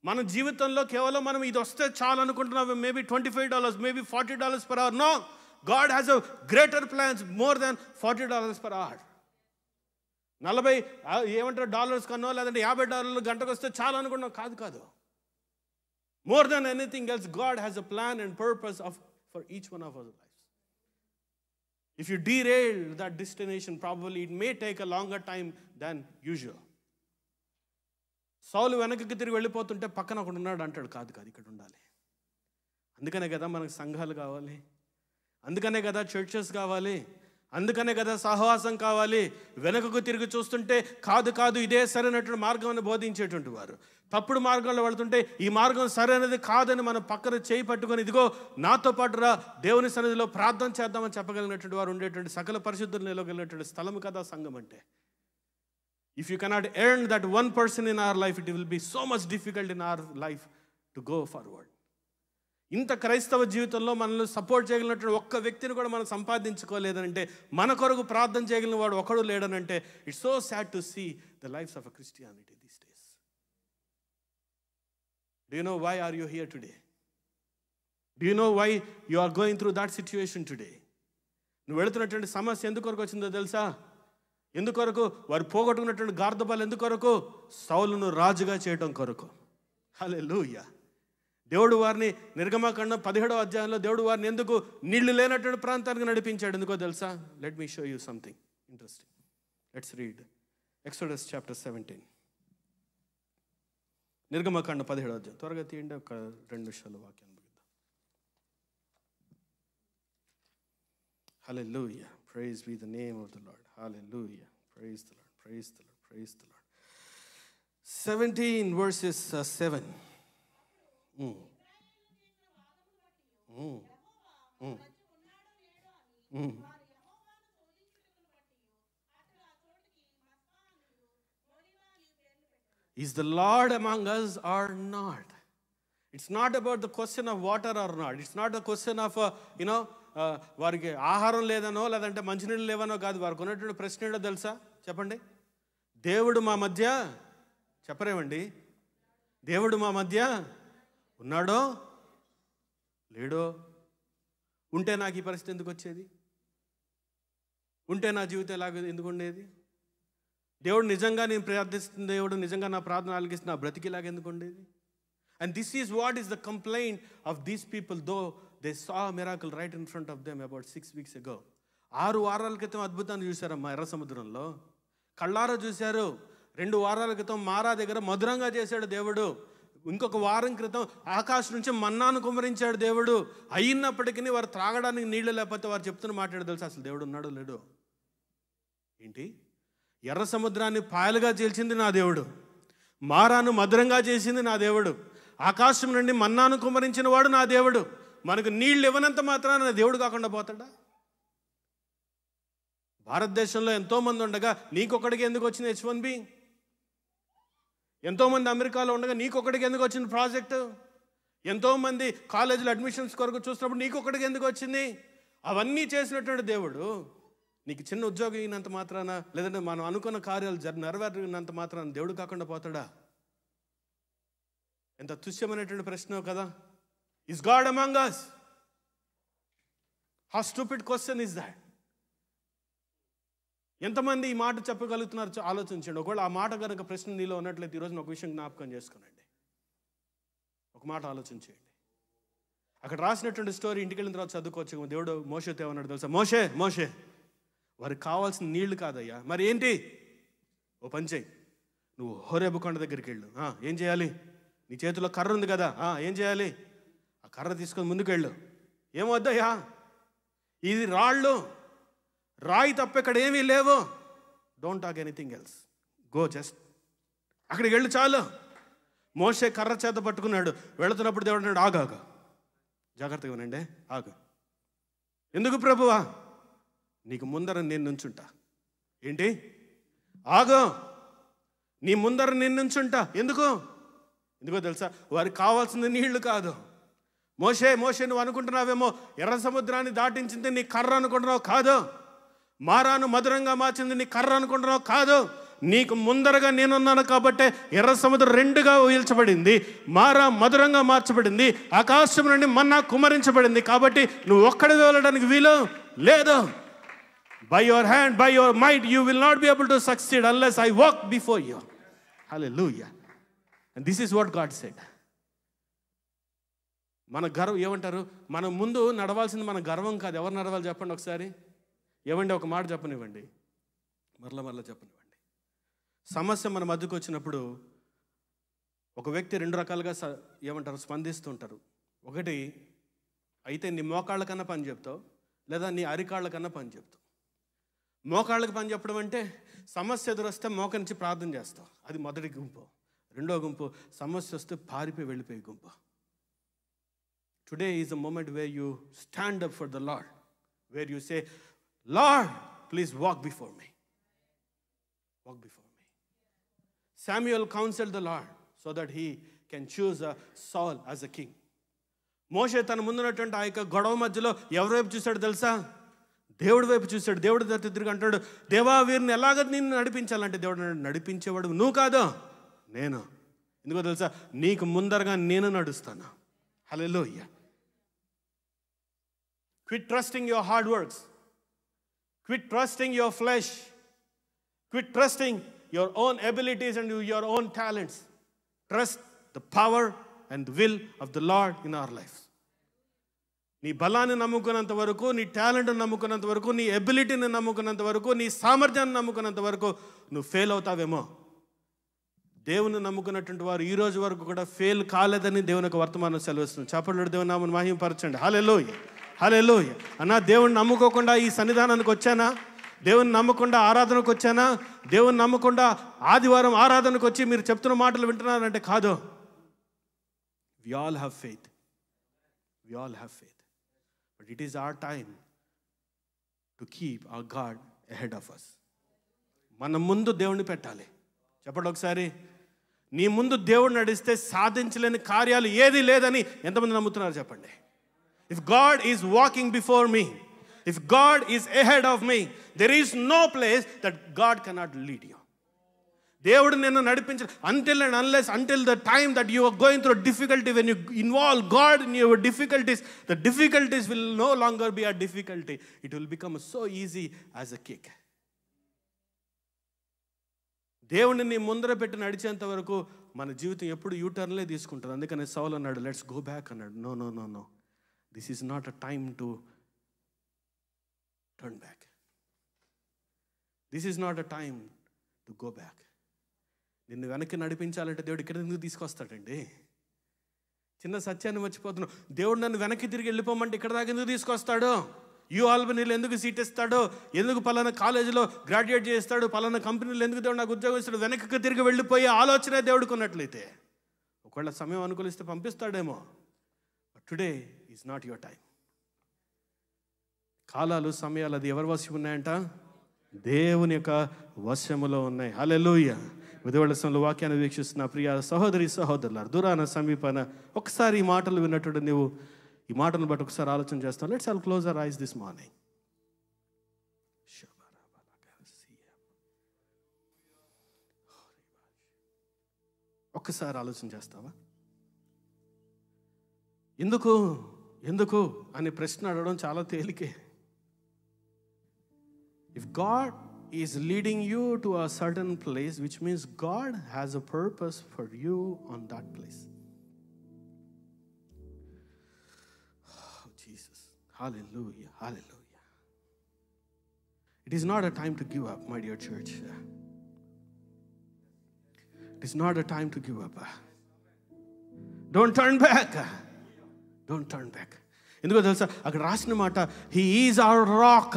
మన జీవితంలో కేవలం మనం ఇది వస్తే చాలు అనుకుంటున్నాం. Maybe $25, maybe $40 per hour. No, God has a greater plans, more than $40 per hour. 40 ఏమంటారు dollars Kanna, లేదంటే $50 గంటకు వస్తే చాలు అనుకుంటున్నాం. కాదు. More than anything else, God has a plan and purpose for each one of our life. If you derail that destination, probably it may take a longer time than usual. సౌలు వెనక్కి తిరిగి వెళ్ళిపోతుంటే పక్కన ఒకడు ఉన్నాడు అంటాడు, కాదు ఇక్కడ ఉండాలి. అందుకనే కదా మనకు సంఘాలు కావాలి, అందుకనే కదా చర్చెస్ కావాలి, అందుకనే కదా సహవాసం కావాలి. వెనకకు తిరిగి చూస్తుంటే కాదు ఇదే సరైనటువంటి మార్గం అని బోధించేటువంటి వారు, తప్పుడు మార్గంలో వెళుతుంటే ఈ మార్గం సరైనది కాదని మన పక్కన చేయి పట్టుకొని, ఇదిగో నాతో పాటు రా, దేవుని సన్నిధిలో ప్రార్థన చేద్దామని చెప్పగలిగినటువంటి వారు ఉండేటువంటి సకల పరిశుద్ధులు నిలవగలిగినటువంటి స్థలం కదా సంఘం అంటే. If you cannot earn that one person in our life, it will be so much difficult in our life to go forward. ఇంత క్రైస్తవ జీవితంలో మనల్ని సపోర్ట్ చేయగలిగినటువంటి ఒక్క వ్యక్తిని కూడా మనం సంపాదించుకోలేదనంటే, మన కొరకు ప్రార్థన చేయగలిగిన వాడు ఒకడు లేడనంటే, it's so sad to see the lifes of a Christianity these days. Do you know why are you here today? Do you know why you are going through that situation today? నువ్వు వెళుతున్నటువంటి సమస్య ఎందుకొరకు వచ్చిందో తెలుసా? ఎందుకొరకు? వారు పోగొట్టుకున్నటువంటి గార్ధబాలు ఎందుకొరకు? సౌలును రాజుగా చేయడం కొరకు. హల్లెలూయా. దేవుడు వారిని నిర్గమకాండం 17వ అధ్యాయంలో దేవుడు వారిని ఎందుకు నీళ్లు లేనటువంటి ప్రాంతానికి నడిపించాడు? ఎందుకో తెలుసా? Let me show you something interesting. Let's read exodus chapter 17. నిర్గమకాండం 17వ అధ్యాయం. త్వరగా తీయండి, ఒక 2 నిమిషాలు వాక్యాన్ని ముగిద్దాం. Hallelujah. Praise be the name of the Lord. Hallelujah. Praise the Lord. Praise the Lord. Praise the Lord. 17 verses 7. Is the Lord among us or not? It's not about the question of water or not. It's not the question of, వారికి ఆహారం లేదనో లేదంటే మంచినీళ్ళు లేవనో కాదు. వారికి ఉన్నటువంటి ప్రశ్న ఏంటో తెలుసా? చెప్పండి. దేవుడు మా మధ్య, చెప్పరేమండి, దేవుడు మా మధ్య ఉన్నాడో లేడో? ఉంటే నాకు ఈ పరిస్థితి ఎందుకు వచ్చేది? ఉంటే నా జీవితం ఎలాగ ఎందుకు ఉండేది? దేవుడు నిజంగా నేను ప్రార్థిస్తున్న దేవుడు నిజంగా నా ప్రార్థన ఆలకిస్తున్న నా బ్రతికిలాగా ఎందుకు ఉండేది? And this is what is the complaint of these people, though they saw a miracle right in front of them about 6 weeks ago. 6 వారాల క్రితం అద్భుతాన్ని చూశారమ్మా ఎర్ర సముద్రంలో, కళ్ళారా చూశారు. 2 వారాల క్రితం మారా దగ్గర మధురంగా చేశాడు దేవుడు. ఇంకొక వారం క్రితం ఆకాశం నుంచి మన్నాను కుమ్మరించాడు దేవుడు. అయినప్పటికీ వారు త్రాగడానికి నీళ్లు లేకపోతే వారు చెప్తున్న మాట్లాడు తెలుసు, అసలు దేవుడు ఉన్నాడో లేడో? ఏంటి? ఎర్ర సముద్రాన్ని పాయలుగా చీల్చింది నా దేవుడు, మారాను మధురంగా చేసింది నా దేవుడు, ఆకాశం నుండి మన్నాను కుమ్మరించిన వాడు నా దేవుడు. మనకు నీళ్ళు ఇవ్వనంత మాత్రాన దేవుడు కాకుండా పోతాడా? భారతదేశంలో ఎంతోమంది ఉండగా నీకొక్కడికి ఎందుకు వచ్చిన H1B? ఎంతోమంది అమెరికాలో ఉండగా నీకొక్కడికి ఎందుకు వచ్చిన ప్రాజెక్టు? ఎంతోమంది కాలేజీలో అడ్మిషన్స్ కొరకు చూసినప్పుడు నీకొక్కడికి ఎందుకు వచ్చింది? అవన్నీ చేసినటువంటి దేవుడు నీకు చిన్న ఉద్యోగం అయినంత మాత్రాన, లేదంటే మనం అనుకున్న కార్యాలు నెరవేరినంత మాత్రాన దేవుడు కాకుండా పోతాడా? ఎంత తుష్యమైనటువంటి ప్రశ్న కదా. Is God among us? How stupid question is that? ఎంతమంది ఈ మాట చెప్పగలుగుతున్నారు ఆలోచించండి. ఒకవేళ ఆ మాట కనుక ప్రశ్న నీలో ఉన్నట్లయితే ఈరోజు ఒక విషయం జ్ఞాపకం చేసుకోనండి. ఒక మాట ఆలోచించేయండి. అక్కడ రాసినటువంటి స్టోరీ ఇంటికి వెళ్ళిన తర్వాత చదువుకోవచ్చు. దేవుడు మోషేతో ఏమన్నాడు తెలుసా? మోషే మోషే, వారికి కావాల్సిన నీళ్లు కాదయ్యా, మరి ఏంటి? ఓ పని చేయి, నువ్వు హోరేబు కొండ దగ్గరికి వెళ్ళు. ఏం చేయాలి? నీ చేతిలో కర్ర ఉంది కదా, ఏం చేయాలి? ఆ కర్ర తీసుకొని ముందుకు వెళ్ళు. ఏమొద్దయ్యా, ఇది రాళ్ళు, రాయి తప్ప ఇక్కడ ఏమీ లేవు. Don't talk anything else, go just అక్కడికి వెళ్ళు చాలు. మోషే కర్ర చేత పట్టుకున్నాడు. వెళుతున్నప్పుడు దేవుడు అన్నాడు, ఆగాగు, జాగ్రత్తగా వినండి, ఆగు. ఎందుకు ప్రభువా? నీకు ముందర నేను నుంచుంటా. ఏంటి? ఆగు, నీ ముందర నేను నుంచుంటా. ఎందుకో తెలుసా? వారికి కావాల్సింది నీళ్లు కాదు. మోషే మోషే నువ్వు అనుకుంటున్నావేమో ఎర్ర సముద్రాన్ని దాటించింది నీ కర్ర అనుకుంటున్నావు, కాదు. మారాను మధురంగా మార్చింది నీ కర్ర అనుకుంటున్నావు, కాదు. నీకు ముందరగా నేనున్నాను కాబట్టే ఎర్ర సముద్రం 2గా వీల్చబడింది, మారా మధురంగా మార్చబడింది, ఆకాశం నుండి మన్నా కుమ్మరించబడింది. కాబట్టి నువ్వు ఒక్కడికి వెళ్ళడానికి వీలు లేదు. By your hand, by your might, you will not be able to succeed unless I walk before you. Hallelujah. And this is what God said. మన గర్వం ఏమంటారు? మన ముందు నడవాల్సింది మన గర్వం కాదు. ఎవరు నడవాలి చెప్పండి ఒకసారి. ఏమండి ఒక మాట చెప్పనివ్వండి, మరలా చెప్పనివ్వండి. సమస్య మన మధ్యకు వచ్చినప్పుడు ఒక వ్యక్తి 2 రకాలుగా ఏమంటారు స్పందిస్తుంటారు. ఒకటి, అయితే నీ మోకాళ్ళ కన్నా పని చెప్తావు, లేదా నీ అరికాళ్ళ కన్నా పని చెప్తావు. మోకాళ్ళకి పని చెప్పడం అంటే సమస్య ఎదురొస్తే మోకరించి ప్రార్థన చేస్తావు, అది మొదటి గుంపు. రెండో గుంపు సమస్య వస్తే పారిపోయి వెళ్ళిపోయే గుంపు. Today is a moment where you stand up for the Lord, where you say, Lord please walk before me, walk before me. Samuel counseled the Lord so that he can choose Saul as a king. మోషే తన ముందున్నటువంటి ఆ యొక్క గొడవ మధ్యలో ఎవరి వైపు చూశాడు తెలుసా? దేవుడి వైపు చూశాడు. దేవుడి దగ్గర తిరిగి అంటాడు, దేవా వీరిని ఎలాగ నిన్ను నడిపించాలంటే దేవుడు నడిపించేవాడు నువ్వు కాదు, నేను. ఎందుకో తెలుసా? నీకు ముందరగా నేను నడుస్తాను. హల్లెలూయా. Quit trusting your hard works. Quit trusting your flesh. Quit trusting your own abilities and your own talents. Trust the power and the will of the Lord in our lives. నీ బలాన్ని నమ్ముకున్నంత వరకు, నీ టాలెంట్ని నమ్ముకున్నంత వరకు, నీ ఎబిలిటీని నమ్ముకున్నంత వరకు, నీ సామర్థ్యాన్ని నమ్ముకున్నంత వరకు నువ్వు ఫెయిల్ అవుతావేమో. దేవుని నమ్ముకున్నటువంటి వారు ఈ రోజు వరకు కూడా ఫెయిల్ కాలేదని దేవుని యొక్క వర్తమానం సెలవిస్తుంది. చప్పట్లు దేవుని నామమును మహిమపరచండి. హల్లెలూయా, హల్లెలూయా. అన్నా దేవుని నమ్ముకోకుండా ఈ సన్నిధానానికి వచ్చానా? దేవుని నమ్మకుండా ఆరాధనకు వచ్చానా? దేవుని నమ్మకుండా ఆదివారం ఆరాధనకు వచ్చి మీరు చెప్తున్న మాటలు వింటున్నారంటే కాదు. We all have faith. We all have faith. But it is our time to keep our God ahead of us. మన ముందు దేవుణ్ణి పెట్టాలి. చెప్పండి ఒకసారి. నీ ముందు దేవుడు నడిస్తే సాధించలేని కార్యాలు ఏది లేదని ఎంతమంది నమ్ముతున్నారు చెప్పండి. If God is walking before me, if God is ahead of me, there is no place that God cannot lead you. దేవుడు నిన్ను నడిపించ until and unless, until the time that you are going through difficulty, when you involve God in your difficulties, the difficulties will no longer be a difficulty. It will become so easy as a cake. దేవుడిని నీ ముందర పెట్టి నడిచేంత వరకు మన జీవితం ఎప్పుడు యూటర్న్లే తీసుకుంటుంది. అందుకని సౌలు అన్నాడు, లెట్స్ గో బ్యాక్ అన్నాడు. No no no no, this is not a time to turn back. This is not a time to go back. నిన్ను వెనక్కి నడిపించాలంటే దేవుడు ఇక్కడ ఎందుకు తీసుకొస్తాడండి? చిన్న సత్యాన్ని మర్చిపోతున్నావు. దేవుడు నన్ను వెనక్కి తిరిగి వెళ్ళిపోమంటే ఇక్కడ దాకా ఎందుకు తీసుకొస్తాడు? ఆల్బనీలో ఎందుకు సీట్ ఇస్తాడు? ఎందుకు పలానా కాలేజీలో గ్రాడ్యుయేట్ చేస్తాడు? పలానా కంపెనీలో ఎందుకు దేవుడు నాకు ఉద్యోగం ఇస్తాడు? వెనక్కి తిరిగి వెళ్ళిపోయే ఆలోచనే దేవుడికి ఉన్నట్లయితే ఒకవేళ సమయం అనుకూలిస్తే పంపిస్తాడేమో. But today is not your time. కాలాలు, సమయాలు అది ఎవరి వశం ఉన్నాయంట? దేవుని యొక్క వశములో ఉన్నాయి. హల్లెలూయా. ఉదయవేళ వాక్యాన్ని వీక్షిస్తున్న ప్రియ సహోదరి సహోదరులారా, దూరాన సమీపాన ఒకసారి ఈ మాటలు విన్నట్టు నువ్వు ఈ మాటలను బట్టి ఒకసారి ఆలోచన చేస్తాను. Let's all close our eyes this morning. ఒక్కసారి ఆలోచన చేస్తావా? ఎందుకు ఎందుకు అనే ప్రశ్న అడగడం చాలా తేలికే. If God is leading you to a certain place, which means God has a purpose for you on that place. Oh, Jesus. Hallelujah. Hallelujah. It is not a time to give up, my dear church. It is not a time to give up. Don't turn back. Don't turn back. ఎందుకో తెలుసా అక్కడ రాసిన మాట, He is our rock.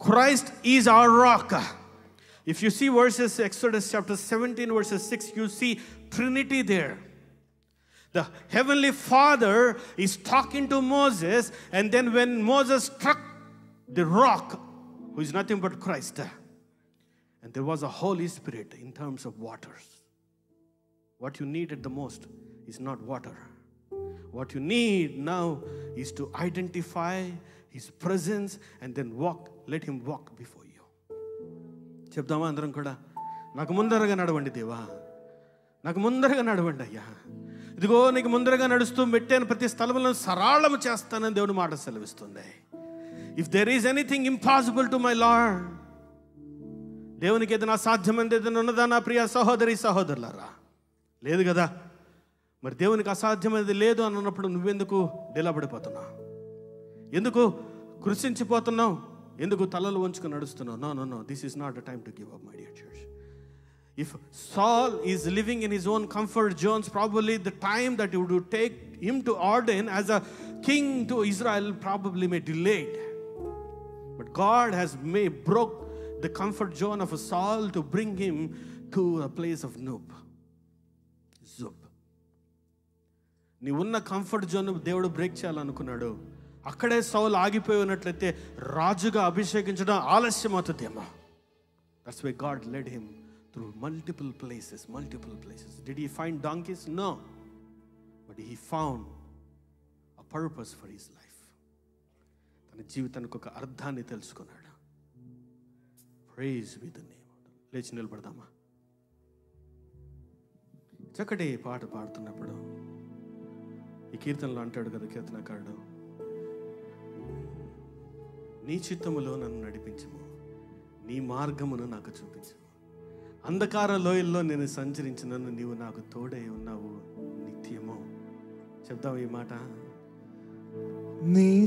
Christ is our rock. If you see verses, Exodus chapter 17 verses 6, you see Trinity there. The Heavenly Father is talking to Moses, and then when Moses struck the rock, who is nothing but Christ, and there was a Holy Spirit in terms of waters. What you needed the most is not water. What you need now is to identify His presence and then walk. Let Him walk before you. చెప్దామా అందరం కూడా? నాకు ముందరగా నడవండి దేవా, నాకు ముందరగా నడవండి అయ్యా. ఇదిగో నీకు ముందరగా నడుస్తూ మెట్టైన ప్రతి స్థలంలో సరళము చేస్తానని దేవుని మాట సెలవిస్తుంది. If there is anything impossible to my lord, దేవునికి ఏదైనా అసాధ్యమైనది ఏదైనా ఉన్నదా నా ప్రియ సహోదరి సహోదరులారా? లేదు కదా. మరి దేవునికి అసాధ్యమైనది లేదు అన్నప్పుడు నువ్వెందుకు డెలబడిపోతున్నావు? ఎందుకు కృషించిపోతున్నావు? ఎందుకు తలలు వంచుకొని నడుస్తున్నావు? No no no, this is not a time to give up, my dear church. If Saul is living in his own comfort zones, probably the time that it would take him to ordain as a king to Israel probably may delayed. But God has broke the comfort zone of Saul to bring him to a place of Zub. నీ ఉన్న comfort zone దేవుడు break చేయాలనుకున్నాడు. అక్కడే సౌలు ఆగిపోయి ఉన్నట్లయితే రాజుగా అభిషేకించడం ఆలస్యం అవుతుందేమో. That's why God led him through multiple places. Did he find donkeys? No. But he found a purpose for his life. తన జీవితానికి ఒక అర్థాన్ని తెలుసుకున్నాడు. Praise be the name. లేచి నిలబడదామా? చక్కటి పాట పాడుతున్నప్పుడు ఈ కీర్తనలో అంటాడు కదా కీర్తనకారుడు, నీ చిత్తములో నన్ను నడిపించుము, నీ మార్గమును నాకు చూపించు. అంధకార లోయల్లో నేను సంచరించినను, నీవు నాకు తోడై ఉన్నావు నిత్యము. చెప్దాం ఈ మాట. నీ